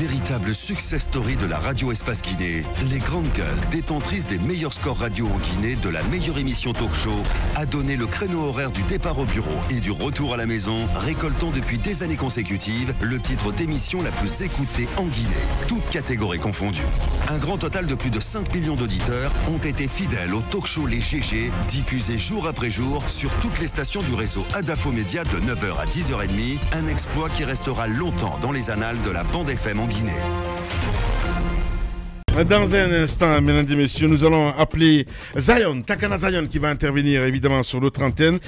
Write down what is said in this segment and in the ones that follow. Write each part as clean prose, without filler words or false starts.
Véritable success story de la radio Espace Guinée, les grandes gueules, détentrices des meilleurs scores radio en Guinée, de la meilleure émission talk show, a donné le créneau horaire du départ au bureau et du retour à la maison, récoltant depuis des années consécutives le titre d'émission la plus écoutée en Guinée, toutes catégories confondues. Un grand total de plus de 5 millions d'auditeurs ont été fidèles au talk show Les GG, diffusé jour après jour sur toutes les stations du réseau Adafo Média de 9h à 10h30, un exploit qui restera longtemps dans les annales de la bande FM en Guinée. Dans un instant, mesdames et messieurs, nous allons appeler Zion, Takana Zion, qui va intervenir évidemment sur notre antenne,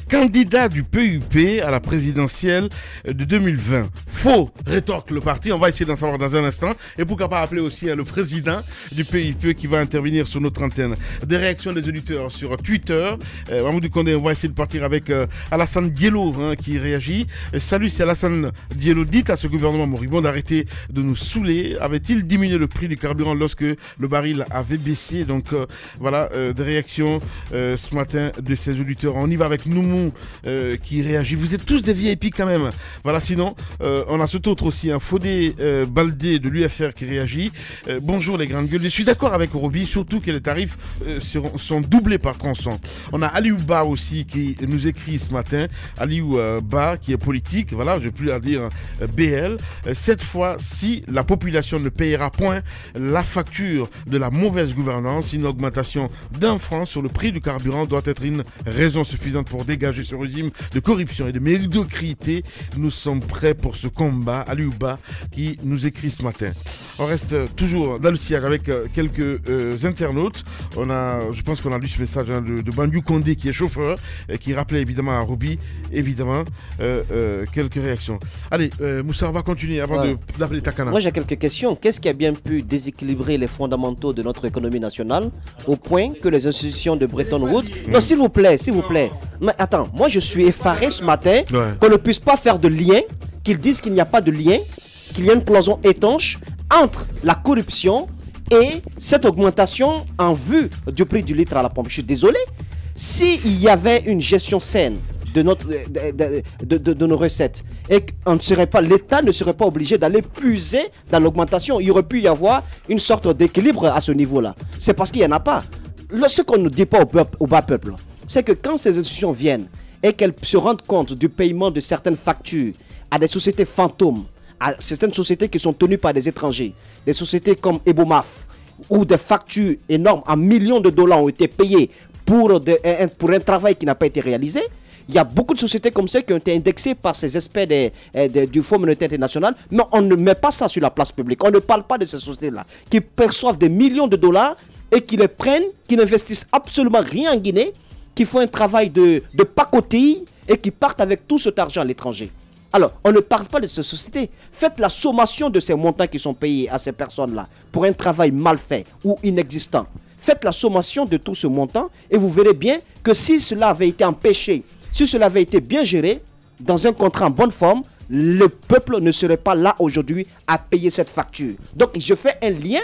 candidat du PUP à la présidentielle de 2020. Faux, rétorque le parti, on va essayer d'en savoir dans un instant. Et pourquoi pas appeler aussi le président du PUP qui va intervenir sur notre antenne. Des réactions des auditeurs sur Twitter. Mamoudou Kondé, on va essayer de partir avec Alassane Diallo qui réagit. Salut, c'est Alassane Diallo. Dites à ce gouvernement moribond d'arrêter de nous saouler. Avait-il diminué le prix du carburant lorsque le baril avait baissé? Donc voilà, des réactions ce matin de ces auditeurs. On y va avec Noumou qui réagit. Vous êtes tous des VIP quand même. Voilà, sinon on a cet autre aussi, un Fodé Baldé de l'UFR qui réagit. Bonjour les grandes gueules. Je suis d'accord avec Roby, surtout que les tarifs sont doublés par tronçon. On a Aliou Ba aussi qui nous écrit ce matin. Aliou Ba qui est politique. Voilà, je n'ai plus à dire BL. Cette fois-ci, la population ne payera point la facture de la mauvaise gouvernance. Une augmentation d'un franc sur le prix du carburant doit être une raison suffisante pour dégager ce régime de corruption et de médiocrité. Nous sommes prêts pour ce combat. Aliouba qui nous écrit ce matin. On reste toujours dans le siège avec quelques internautes. Je pense qu'on a lu ce message de Bandiou Kondé qui est chauffeur et qui rappelait évidemment à Roby quelques réactions. Allez, Moussa, on va continuer avant d'appeler Takana. Moi j'ai quelques questions. Qu'est-ce qui a bien pu déséquilibrer les fondamentaux de notre économie nationale au point que les institutions de Bretton Woods... Non, s'il vous plaît. Mais attends, moi je suis effaré ce matin qu'on ne puisse pas faire de lien, qu'ils disent qu'il n'y a pas de lien, qu'il y a une cloison étanche entre la corruption et cette augmentation en vue du prix du litre à la pompe. Je suis désolé. S'il y avait une gestion saine de nos recettes et l'État ne serait pas obligé d'aller puiser dans l'augmentation, il aurait pu y avoir une sorte d'équilibre à ce niveau-là. C'est parce qu'il n'y en a pas. Ce qu'on ne dit pas au bas peuple, c'est que quand ces institutions viennent et qu'elles se rendent compte du paiement de certaines factures à des sociétés fantômes, à certaines sociétés qui sont tenues par des étrangers, des sociétés comme Ebomaf, où des factures énormes en millions de dollars ont été payées pour un travail qui n'a pas été réalisé. Il y a beaucoup de sociétés comme ça qui ont été indexées par ces experts du Fonds monétaire international, mais on ne met pas ça sur la place publique. On ne parle pas de ces sociétés-là qui perçoivent des millions de dollars et qui les prennent, qui n'investissent absolument rien en Guinée, qui font un travail de pacotille et qui partent avec tout cet argent à l'étranger. Alors, on ne parle pas de ces sociétés. Faites la sommation de ces montants qui sont payés à ces personnes-là pour un travail mal fait ou inexistant. Faites la sommation de tout ce montant et vous verrez bien que si cela avait été empêché, si cela avait été bien géré, dans un contrat en bonne forme, le peuple ne serait pas là aujourd'hui à payer cette facture. Donc, je fais un lien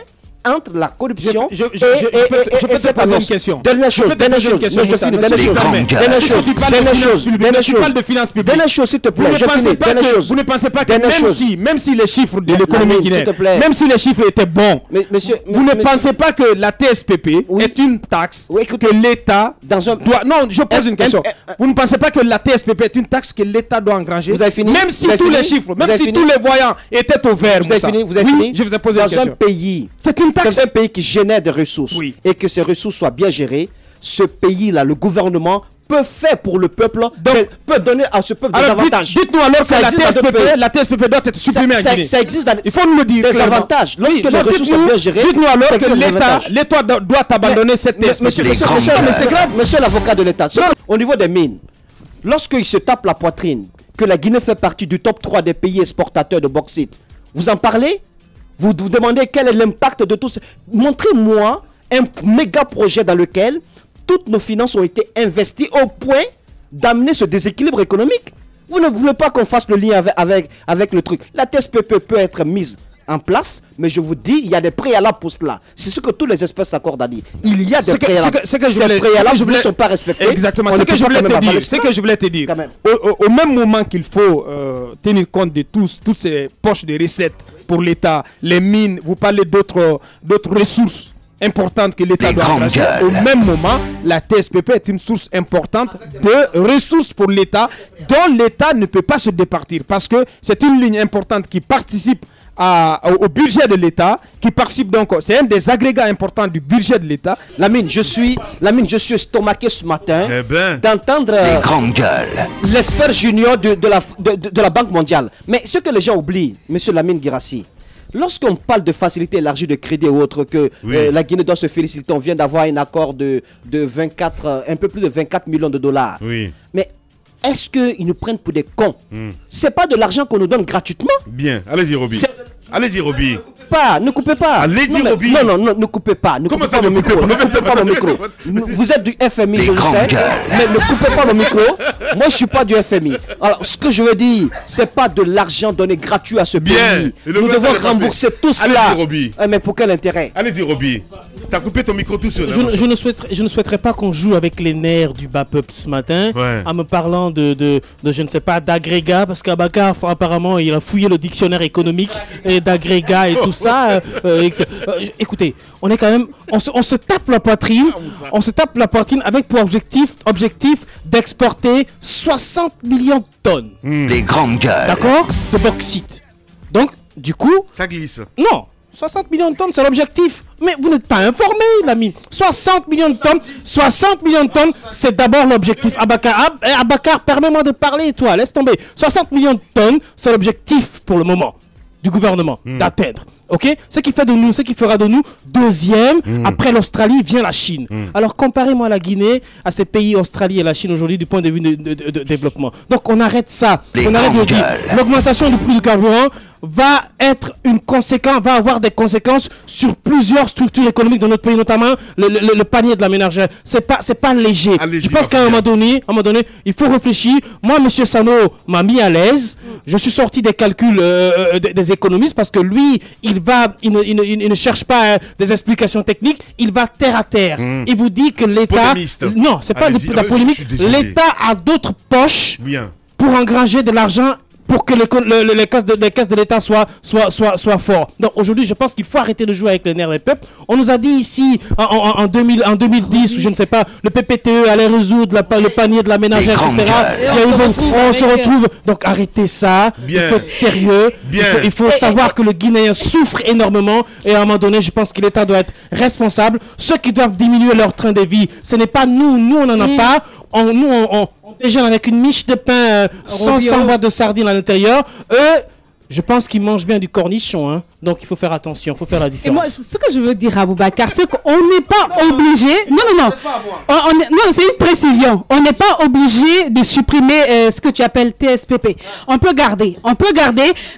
entre la corruption je peux te poser une question. Dernière chose. Tu parles de finances publiques. Dernière chose, s'il te plaît. Vous ne pensez pas que même si les chiffres de l'économie guinéenne, même si les chiffres étaient bons, vous ne pensez pas que la TSPP est une taxe que l'État doit... Non, je pose une question. Vous ne pensez pas que la TSPP est une taxe que l'État doit engranger? Même si tous les chiffres, même si tous les voyants étaient au vert. Vous avez fini? Je vous ai posé une question. Dans un pays... Dans un pays qui génère des ressources et que ces ressources soient bien gérées, ce pays-là, le gouvernement peut faire pour le peuple, peut donner à ce peuple des avantages. Dites-nous alors que la TSPP doit être supprimée en Guinée. Ça existe dans il faut nous le dire. Des avantages. Lorsque les ressources sont bien gérées, dites-nous alors que l'État doit abandonner cette TSPP. Monsieur l'avocat de l'État, au niveau des mines, lorsqu'il se tape la poitrine, que la Guinée fait partie du top 3 des pays exportateurs de bauxite, vous en parlez? Vous vous demandez quel est l'impact de tout ça. Montrez-moi un méga projet dans lequel toutes nos finances ont été investies au point d'amener ce déséquilibre économique. Vous ne voulez pas qu'on fasse le lien avec le truc. La TSPP peut être mise en place, mais je vous dis, il y a des préalables pour cela. C'est ce que tous les experts s'accordent à dire. Il y a des préalables. Ces préalables ne sont pas respectés. Exactement. Ce que je voulais te dire. Au même moment qu'il faut tenir compte de toutes ces poches de recettes pour l'État, les mines, vous parlez d'autres ressources importante que l'État doit engager. Au même moment, la TSPP est une source importante de ressources pour l'État dont l'État ne peut pas se départir parce que c'est une ligne importante qui participe au budget de l'État, qui participe donc, c'est un des agrégats importants du budget de l'État. Lamine, je suis estomaqué ce matin d'entendre les grandes gueules, l'expert junior de la Banque mondiale. Mais ce que les gens oublient, monsieur Lamine Guirassy, lorsqu'on parle de facilité élargie de crédit ou autre, que la Guinée doit se féliciter, on vient d'avoir un accord de 24, un peu plus de 24 millions de dollars. Oui. Mais est-ce qu'ils nous prennent pour des cons? C'est pas de l'argent qu'on nous donne gratuitement. Bien, allez-y Roby. Allez-y Roby. Ne coupez pas. Allez-y Roby. Non, ne coupez pas. Ne Comment coupez ça pas ne mon micro. pas Ne coupez pas mon micro. Vous êtes du FMI, je le sais. Mais ne coupez pas mon micro. Moi, je suis pas du FMI. Alors, ce que je veux dire, c'est pas de l'argent donné gratuit à ce pays. Nous devons rembourser tout cela. Allez-y Roby. Mais pour quel intérêt? Allez-y Roby. T'as coupé ton micro tout seul. Je ne souhaiterais pas qu'on joue avec les nerfs du bas peuple ce matin, en me parlant de je ne sais pas, d'agrégat, parce qu'Abakar, apparemment, il a fouillé le dictionnaire économique et d'agrégat et tout ça. Écoutez, on est quand même, on se tape la poitrine, avec pour objectif d'exporter 60 millions de tonnes. Les grandes gueules. D'accord? De bauxite. Donc, du coup... Ça glisse. Non, 60 millions de tonnes, c'est l'objectif. Mais vous n'êtes pas informé, l'ami. 60 millions de tonnes, c'est d'abord l'objectif. Abakar, permets-moi de parler, toi, laisse tomber. 60 millions de tonnes, c'est l'objectif pour le moment du gouvernement d'atteindre. Ok, ce qui fera de nous deuxième. Après l'Australie vient la Chine. Alors comparez-moi la Guinée à ces pays, Australie et la Chine aujourd'hui du point de vue de développement. Donc on arrête ça. On arrête de dire l'augmentation du prix du carburant va avoir des conséquences sur plusieurs structures économiques dans notre pays, notamment le panier de la ménagère. C'est pas léger. Je pense qu'à un moment donné, il faut réfléchir. Moi, monsieur Sano m'a mis à l'aise. Je suis sorti des calculs des économistes parce que lui, il ne cherche pas des explications techniques. Il va terre à terre. Il vous dit que l'État... Non, c'est pas de la polémique. L'État a d'autres poches pour engranger de l'argent pour que les caisses de l'État soient fortes. Donc aujourd'hui, je pense qu'il faut arrêter de jouer avec les nerfs des peuples. On nous a dit ici, en 2010, ou je ne sais pas, le PPTE allait résoudre le panier de la ménagère, etc. On se retrouve. Donc arrêtez ça. Il faut être sérieux. Il faut savoir que le Guinéen souffre énormément. Et à un moment donné, je pense que l'État doit être responsable. Ceux qui doivent diminuer leur train de vie, ce n'est pas nous. Nous, on n'en a pas. On déjeune avec une miche de pain sans boîte de sardines à l'intérieur. Eux, je pense qu'ils mangent bien du cornichon. Hein. Donc il faut faire attention, il faut faire la différence. Et moi, ce que je veux dire à Boubacar, c'est qu'on n'est pas obligé... Non. Non, c'est une précision. On n'est pas obligé de supprimer ce que tu appelles TSPP. On peut garder.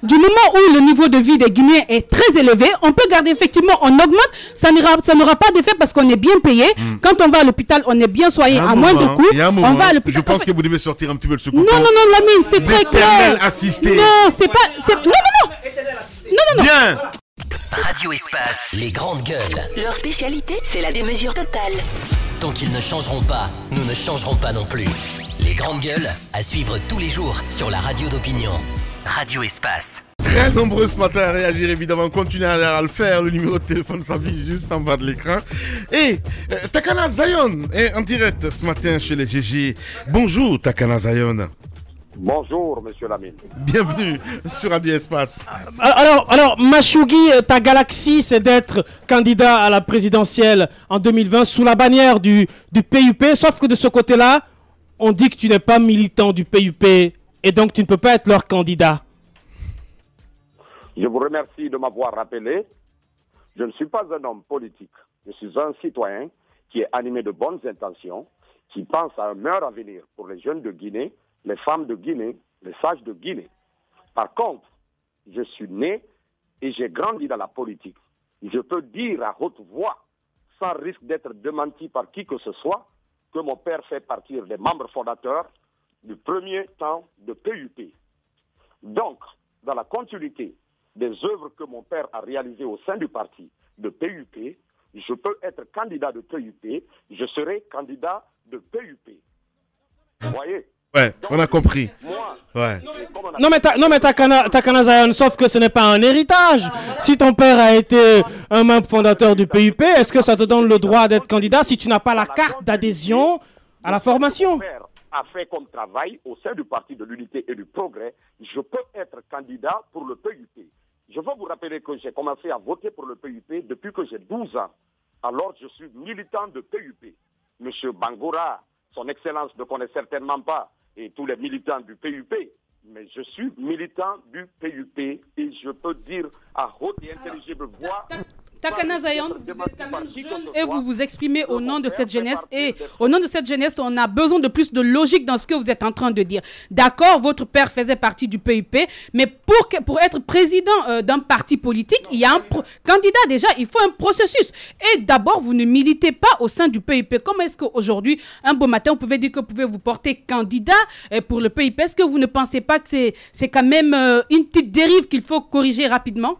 Du moment où le niveau de vie des Guinéens est très élevé, on peut garder effectivement, on augmente. Ça n'aura pas d'effet parce qu'on est bien payé. Quand on va à l'hôpital, on est bien soigné à moindre coût. On va à l'hôpital. Je pense que vous devez sortir un petit peu de ce couteau. Non, Lamine, c'est très clair. Assisté. Non, c'est pas... Non. Bien. Radio Espace, les grandes gueules. Leur spécialité, c'est la démesure totale. Tant qu'ils ne changeront pas, nous ne changerons pas non plus. Les grandes gueules, à suivre tous les jours sur la radio d'opinion. Radio Espace. Très nombreux ce matin à réagir, évidemment. Continuez à le faire. Le numéro de téléphone s'affiche juste en bas de l'écran. Et Takana Zion est en direct ce matin chez les GG. Bonjour Takana Zion. Bonjour, monsieur Lamine. Bienvenue sur Radio Espace. Alors, Mashougi, ta galaxie, c'est d'être candidat à la présidentielle en 2020 sous la bannière du PUP. Sauf que de ce côté-là, on dit que tu n'es pas militant du PUP et donc tu ne peux pas être leur candidat. Je vous remercie de m'avoir rappelé. Je ne suis pas un homme politique. Je suis un citoyen qui est animé de bonnes intentions, qui pense à un meilleur avenir pour les jeunes de Guinée, les femmes de Guinée, les sages de Guinée. Par contre, je suis né et j'ai grandi dans la politique. Je peux dire à haute voix, sans risque d'être démenti par qui que ce soit, que mon père fait partie des membres fondateurs du premier temps de PUP. Donc, dans la continuité des œuvres que mon père a réalisées au sein du parti de PUP, je peux être candidat de PUP, je serai candidat de PUP. Vous voyez ? Ouais, on a compris. Non mais Takana Zion, sauf que ce n'est pas un héritage. Si ton père a été un membre fondateur du PUP, est-ce que ça te donne le droit d'être candidat si tu n'as pas la carte d'adhésion à la formation? A fait comme travail au sein du Parti de l'Unité et du Progrès, je peux être candidat pour le PUP. Je veux vous rappeler que j'ai commencé à voter pour le PUP depuis que j'ai 12 ans. Alors je suis militant de PUP. Monsieur Bangoura, son Excellence ne connaît certainement pas, et tous les militants du PUP, mais je suis militant du PUP et je peux dire à haute et intelligible voix... Takana Zion, vous êtes quand même jeune et vous vous exprimez au nom de cette jeunesse. Et au nom de cette jeunesse, on a besoin de plus de logique dans ce que vous êtes en train de dire. D'accord, votre père faisait partie du PUP, mais pour être président d'un parti politique, il y a un candidat déjà, il faut un processus. Et d'abord, vous ne militez pas au sein du PUP. Comment est-ce qu'aujourd'hui, un beau matin, vous pouvez dire que vous pouvez vous porter candidat pour le PUP? Est-ce que vous ne pensez pas que c'est quand même une petite dérive qu'il faut corriger rapidement?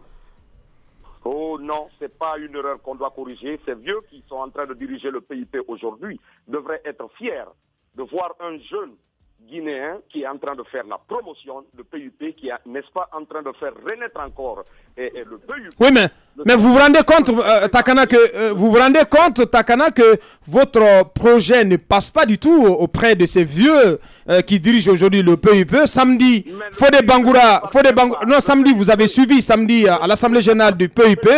Oh non, ce n'est pas une erreur qu'on doit corriger. Ces vieux qui sont en train de diriger le PIP aujourd'hui devraient être fiers de voir un jeune Guinéen qui est en train de faire la promotion de PUP, qui est, n'est-ce pas, en train de faire renaître encore le PUP. Oui, mais vous vous rendez compte, Takana, que votre projet ne passe pas du tout auprès de ces vieux qui dirigent aujourd'hui le PUP. Samedi, Fodé Bangoura, non, samedi, vous avez suivi, samedi, à l'Assemblée générale du PUP,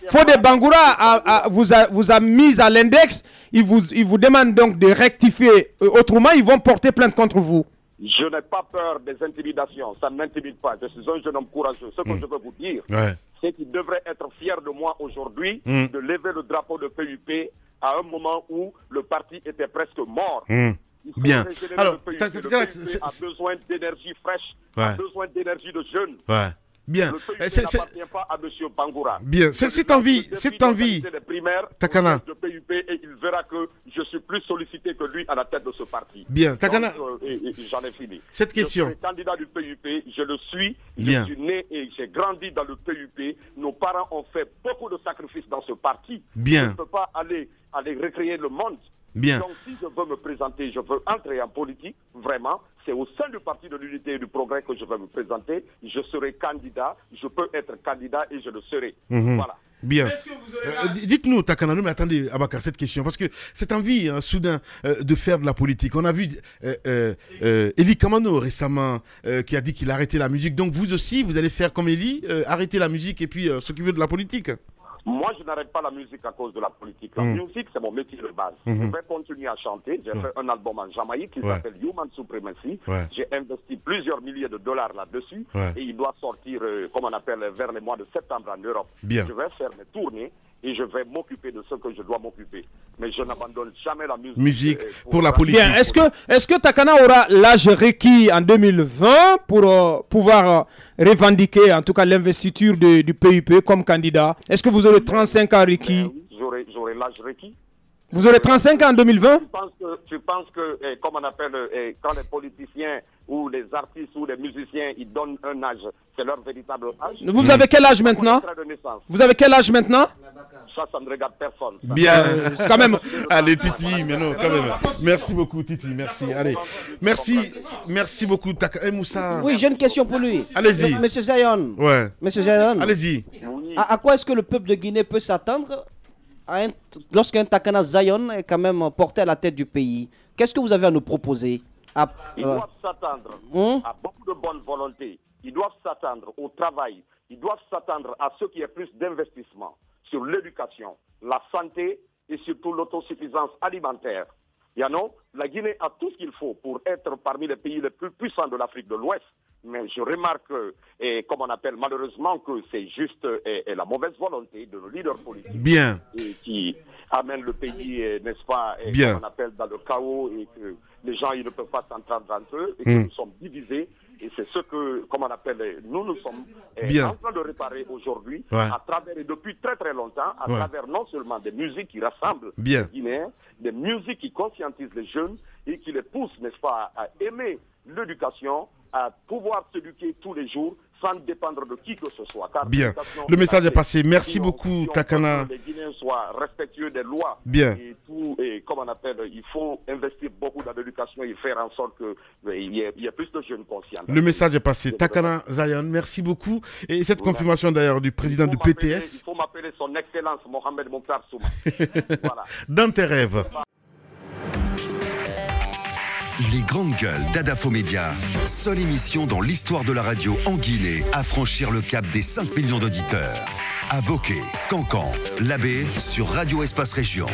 Fodé Bangoura vous a mis à l'index. Il vous demande donc de rectifier. Autrement, ils vont porter plainte contre vous. Je n'ai pas peur des intimidations. Ça ne m'intimide pas. Je suis un jeune homme courageux. Ce que je veux vous dire, c'est qu'il devrait être fier de moi aujourd'hui de lever le drapeau de PUP à un moment où le parti était presque mort. Bien. Alors, le PUP a besoin d'énergie fraîche, a besoin d'énergie de jeunes. Bien. Le PUP n'appartient pas à M. Bangoura. Bien. Cette envie. Takana. De PUP et il verra que je suis plus sollicité que lui à la tête de ce parti. Bien. Takana. J'en ai fini. Cette question. Je suis candidat du PUP, je le suis. Bien. Je suis né et j'ai grandi dans le PUP. Nos parents ont fait beaucoup de sacrifices dans ce parti. Bien. Je ne peux pas aller recréer le monde. Bien. Donc si je veux me présenter, je veux entrer en politique, vraiment, c'est au sein du Parti de l'Unité et du Progrès que je vais me présenter. Je serai candidat, je peux être candidat et je le serai. Voilà. Bien. Dites-nous, Takana, mais attendez, Abakar, cette question, parce que cette envie, soudain, de faire de la politique, on a vu Eli Kamano récemment qui a dit qu'il arrêtait la musique. Donc vous aussi, vous allez faire comme Eli, arrêter la musique et puis s'occuper de la politique? Moi, je n'arrête pas la musique à cause de la politique. La musique, c'est mon métier de base. Je vais continuer à chanter. J'ai fait un album en Jamaïque qui s'appelle Human Supremacy. J'ai investi plusieurs milliers de dollars là-dessus. Et il doit sortir, comme on appelle, vers les mois de septembre en Europe. Bien. Je vais faire mes tournées et je vais m'occuper de ce que je dois m'occuper. Mais je n'abandonne jamais la musique pour la politique. Bien. Est-ce que Takana aura l'âge requis en 2020 pour pouvoir revendiquer en tout cas l'investiture du PUP comme candidat? Est-ce que vous aurez 35 ans requis? J'aurai l'âge requis. Vous aurez 35 ans en 2020? Tu penses que comme on appelle, quand les politiciens ou les artistes ou les musiciens, ils donnent un âge, c'est leur véritable âge? Vous avez quel âge maintenant? Vous avez quel âge maintenant? Ça ne regarde personne. Ça. Bien, quand même. Allez, Titi, mais non, quand même. Merci beaucoup, Titi, merci. Allez, merci beaucoup, Moussa. Oui, j'ai une question pour lui. Allez-y. Monsieur Zion. Ouais. Monsieur Zion. Allez-y. À quoi est-ce que le peuple de Guinée peut s'attendre lorsqu'un Takana Zion est quand même porté à la tête du pays? Qu'est-ce que vous avez à nous proposer? Ils doivent s'attendre à beaucoup de bonne volonté. Ils doivent s'attendre au travail. Ils doivent s'attendre à ce qu'il y ait plus d'investissement sur l'éducation, la santé et surtout l'autosuffisance alimentaire. La Guinée a tout ce qu'il faut pour être parmi les pays les plus puissants de l'Afrique de l'Ouest. Mais je remarque, comme on appelle malheureusement, que c'est juste la mauvaise volonté de nos leaders politiques qui amène le pays, n'est-ce pas, comme on appelle, dans le chaos et que les gens ils ne peuvent pas s'entendre entre eux et que nous sommes divisés. Et c'est ce que, comme on appelle, nous sommes en train de réparer aujourd'hui à travers, et depuis très très longtemps, à travers non seulement des musiques qui rassemblent les Guinéens, des musiques qui conscientisent les jeunes et qui les poussent, n'est-ce pas, à aimer l'éducation, à pouvoir s'éduquer tous les jours. sans dépendre de qui que ce soit. Car bien, le message est passé. Merci beaucoup, Takana. Les Guinéens soient respectueux des lois. Bien. Et tout, et comme on appelle, il faut investir beaucoup dans l'éducation et faire en sorte qu'il y ait plus de jeunes conscients. Le message est passé. Takana Zion, merci beaucoup. Et cette confirmation d'ailleurs du président du PTS. Il faut m'appeler son excellence Mohamed Mokhtar Souma. Voilà. Dans tes rêves. Les grandes gueules d'Adafo Média, seule émission dans l'histoire de la radio en Guinée à franchir le cap des 5 millions d'auditeurs. À Bokeh, Cancan, Labé sur Radio Espace Région.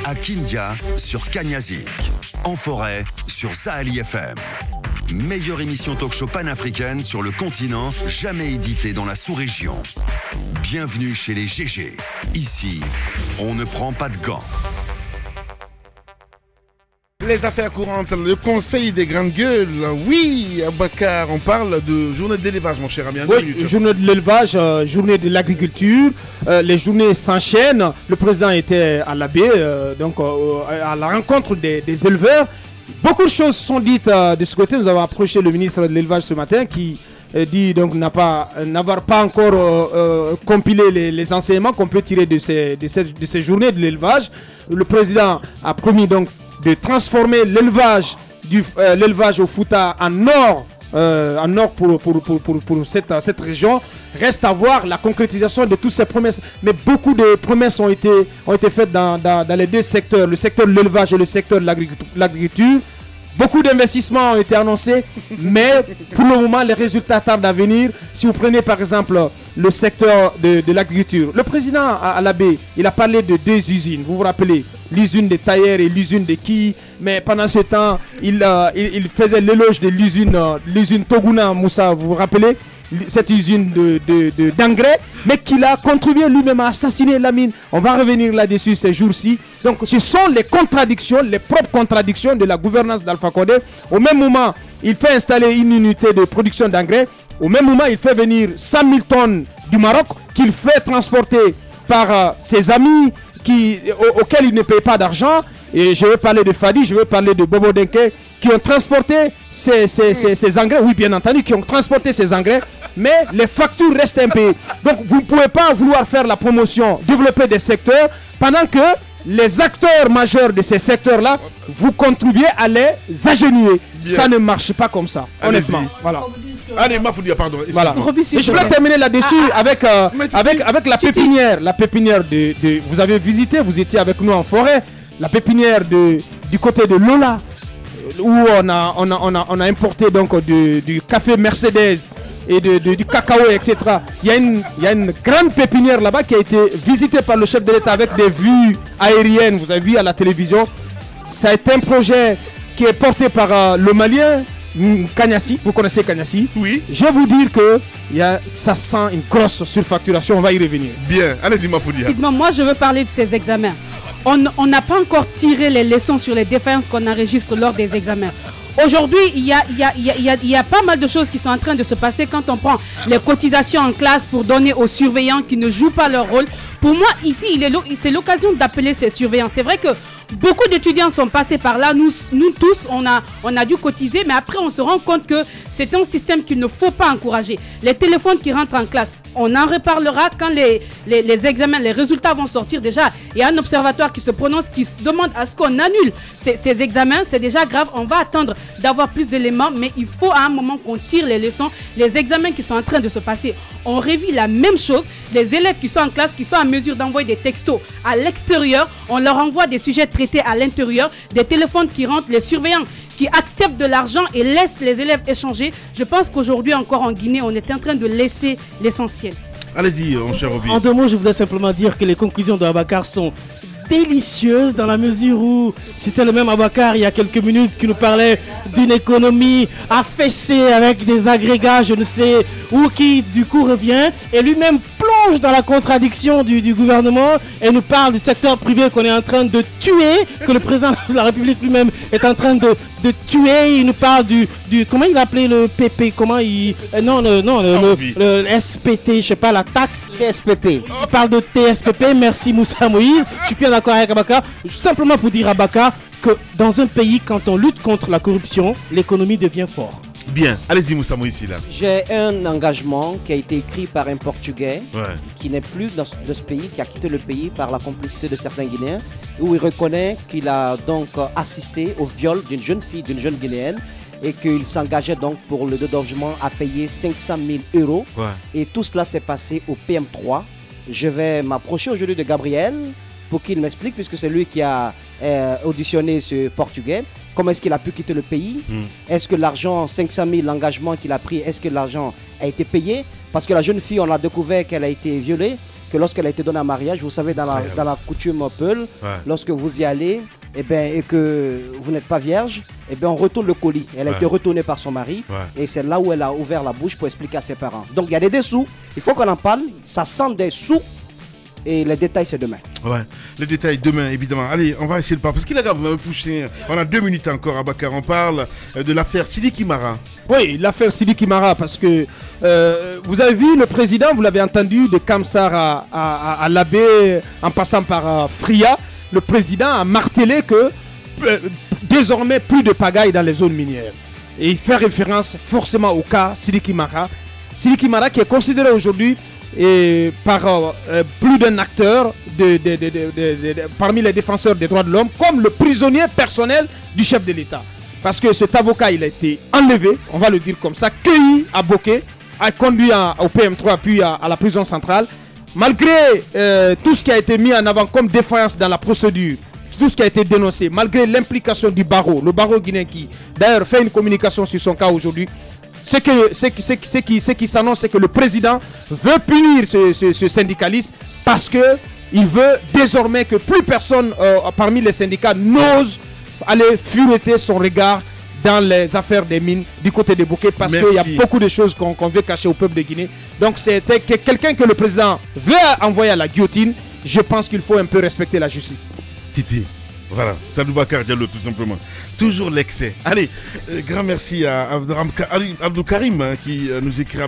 À Kindia sur Kanyazik. En forêt sur Saheli FM. Meilleure émission talk-show panafricaine sur le continent, jamais éditée dans la sous-région. Bienvenue chez les GG. Ici, on ne prend pas de gants. Les affaires courantes, le conseil des grandes gueules. Oui, Abakar, on parle de journée d'élevage, mon cher ami. Oui, journée de l'élevage, journée de l'agriculture. Les journées s'enchaînent. Le président était à l'Abbé, donc à la rencontre des éleveurs. Beaucoup de choses sont dites de ce côté. Nous avons approché le ministre de l'élevage ce matin qui dit donc n'avoir pas encore compilé les enseignements qu'on peut tirer de ces journées de l'élevage. Le président a promis donc de transformer l'élevage au Fouta en or pour cette région. Reste à voir la concrétisation de toutes ces promesses. Mais beaucoup de promesses ont été faites dans les deux secteurs, le secteur de l'élevage et le secteur de l'agriculture. Beaucoup d'investissements ont été annoncés, mais pour le moment, les résultats tardent à venir. Si vous prenez par exemple le secteur de l'agriculture, le président à l'Abbé, il a parlé de 2 usines. Vous vous rappelez, l'usine de Taillère et l'usine de Ki. Mais pendant ce temps, il faisait l'éloge de l'usine Toguna Moussa, vous vous rappelez, cette usine d'engrais, mais qu'il a contribué lui-même à assassiner la mine. On va revenir là-dessus ces jours-ci. Donc ce sont les contradictions, les propres contradictions de la gouvernance d'Alpha Condé. Au même moment, il fait installer une unité de production d'engrais. Au même moment, il fait venir 100 000 tonnes du Maroc qu'il fait transporter par ses amis auxquels il ne paye pas d'argent. Et je vais parler de Fadi, je vais parler de Bobo Denke, qui ont transporté ces engrais. Oui, bien entendu, qui ont transporté ces engrais. Mais les factures restent impayées. Donc vous ne pouvez pas vouloir faire la promotion, développer des secteurs, pendant que les acteurs majeurs de ces secteurs-là, vous contribuez à les agenouiller. Ça ne marche pas comme ça, honnêtement. Voilà. Allez, Mafoudia, pardon. Voilà. Et je voulais terminer là-dessus avec la pépinière. La pépinière vous avez visité, vous étiez avec nous en forêt. La pépinière du côté de Lola, où on a importé donc du café Mercedes et du cacao, etc. Il y a une grande pépinière là-bas qui a été visitée par le chef de l'État avec des vues aériennes, vous avez vu à la télévision. Ça a été un projet qui est porté par le Malien Kanyasi. Vous connaissez Kanyasi? Oui. Je vais vous dire que ça sent une grosse surfacturation, on va y revenir. Bien, allez-y Mafoudia. Moi je veux parler de ces examens. On n'a pas encore tiré les leçons sur les défaillances qu'on enregistre lors des examens. Aujourd'hui, il y a pas mal de choses qui sont en train de se passer quand on prend les cotisations en classe pour donner aux surveillants qui ne jouent pas leur rôle. Pour moi, ici, c'est l'occasion d'appeler ces surveillants. C'est vrai que beaucoup d'étudiants sont passés par là. Nous tous, on a dû cotiser, mais après, on se rend compte que c'est un système qu'il ne faut pas encourager. Les téléphones qui rentrent en classe, on en reparlera quand les examens, les résultats vont sortir. Déjà, il y a un observatoire qui se prononce, qui demande à ce qu'on annule ces examens. C'est déjà grave. On va attendre d'avoir plus d'éléments, mais il faut à un moment qu'on tire les leçons. Les examens qui sont en train de se passer, on revit la même chose. Les élèves qui sont en classe, qui sont en mesure d'envoyer des textos à l'extérieur, on leur envoie des sujets traités à l'intérieur, des téléphones qui rentrent, les surveillants qui acceptent de l'argent et laissent les élèves échanger. Je pense qu'aujourd'hui encore en Guinée, on est en train de laisser l'essentiel. Allez-y, mon cher Roby. En 2 mots, je voudrais simplement dire que les conclusions de Abakar sont délicieuses dans la mesure où c'était le même Abakar il y a quelques minutes qui nous parlait d'une économie affaissée avec des agrégats, je ne sais où, qui du coup revient et lui-même plonge dans la contradiction du gouvernement et nous parle du secteur privé qu'on est en train de tuer, que le président de la République lui-même est en train de tuer. Il nous parle du comment il appelait le PP, comment il le SPT, je sais pas, la taxe TSPP. Il parle de TSPP. Merci Moussa Moïse, je suis bien d'accord avec Abakar, simplement pour dire Abakar que dans un pays, quand on lutte contre la corruption, l'économie devient forte. Bien, allez-y Moussa Moïsi là. J'ai un engagement qui a été écrit par un Portugais qui n'est plus de ce pays, qui a quitté le pays par la complicité de certains Guinéens, où il reconnaît qu'il a donc assisté au viol d'une jeune fille, d'une jeune Guinéenne, et qu'il s'engageait donc pour le dédommagement à payer 500 000 €. Et tout cela s'est passé au PM3. Je vais m'approcher aujourd'hui de Gabriel pour qu'il m'explique, puisque c'est lui qui a auditionné ce Portugais, comment est-ce qu'il a pu quitter le pays. Est-ce que l'argent, 500 000, l'engagement qu'il a pris, est-ce que l'argent a été payé? Parce que la jeune fille, on a découvert qu'elle a été violée, que lorsqu'elle a été donnée en mariage, vous savez, dans la coutume Peul, lorsque vous y allez, et que vous n'êtes pas vierge, on retourne le colis. Elle a été retournée par son mari, et c'est là où elle a ouvert la bouche pour expliquer à ses parents. Donc il y a des dessous, il faut qu'on en parle, ça sent des sous. Et les détails, c'est demain. Ouais, les détails demain, évidemment. Allez, on va essayer de parler. Parce qu'il a poussé. On a 2 minutes encore, Abakar. On parle de l'affaire Sidiki Mara. Oui, l'affaire Sidiki Mara, parce que vous avez vu le président, vous l'avez entendu, de Kamsar à Labé, en passant par Fria, le président a martelé que désormais plus de pagaille dans les zones minières. Et il fait référence forcément au cas Sidiki Mara. Sidiki Mara qui est considéré aujourd'hui par plus d'un acteur parmi les défenseurs des droits de l'homme comme le prisonnier personnel du chef de l'État. Parce que cet avocat, il a été enlevé, on va le dire comme ça, cueilli à Boké, a conduit au PM3 puis à la prison centrale. Malgré tout ce qui a été mis en avant comme défaillance dans la procédure, tout ce qui a été dénoncé, malgré l'implication du barreau, le barreau guinéen qui d'ailleurs fait une communication sur son cas aujourd'hui, ce qui s'annonce, c'est que le président veut punir ce syndicaliste parce qu'il veut désormais que plus personne parmi les syndicats n'ose aller fureter son regard dans les affaires des mines du côté de Boké, parce qu'il y a beaucoup de choses qu'on veut cacher au peuple de Guinée. Donc c'est quelqu'un que le président veut envoyer à la guillotine. Je pense qu'il faut un peu respecter la justice. Titi. Voilà, Sadou Bakar Diallo tout simplement. Toujours l'excès. Allez, grand merci à Abdul Karim qui nous écrit,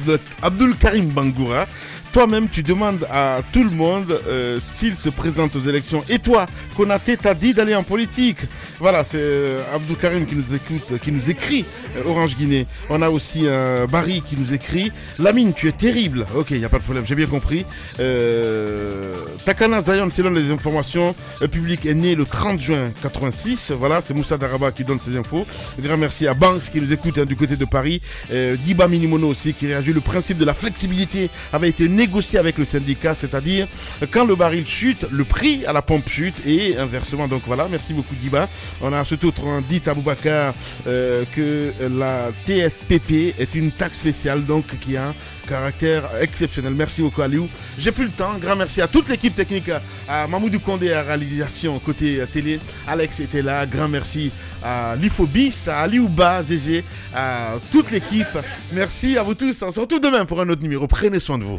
Abdul Karim Bangoura. Toi-même, tu demandes à tout le monde s'il se présente aux élections. Et toi, Konaté t'a dit d'aller en politique. Voilà, c'est Abdul Karim qui nous écoute, qui nous écrit Orange Guinée. On a aussi Barry qui nous écrit Lamine, tu es terrible. Ok, il n'y a pas de problème, j'ai bien compris. Takana Zayon, selon les informations publiques, est né le 30 juin 86. Voilà, c'est Moussa Daraba qui donne ces infos. Grand merci à Banks qui nous écoute du côté de Paris. Diba Minimono aussi qui réagit. Le principe de la flexibilité avait été négocié avec le syndicat, c'est-à-dire quand le baril chute, le prix à la pompe chute et inversement. Donc voilà, merci beaucoup Diba. On a surtout dit à Boubacar que la TSPP est une taxe spéciale donc qui a un caractère exceptionnel. Merci beaucoup Aliou. J'ai plus le temps. Grand merci à toute l'équipe technique, à Mamoudou Kondé à réalisation côté télé. Alex était là. Grand merci à l'Ifobis, à Aliouba, Zézé, à toute l'équipe. Merci à vous tous. On se retrouve demain pour un autre numéro. Prenez soin de vous.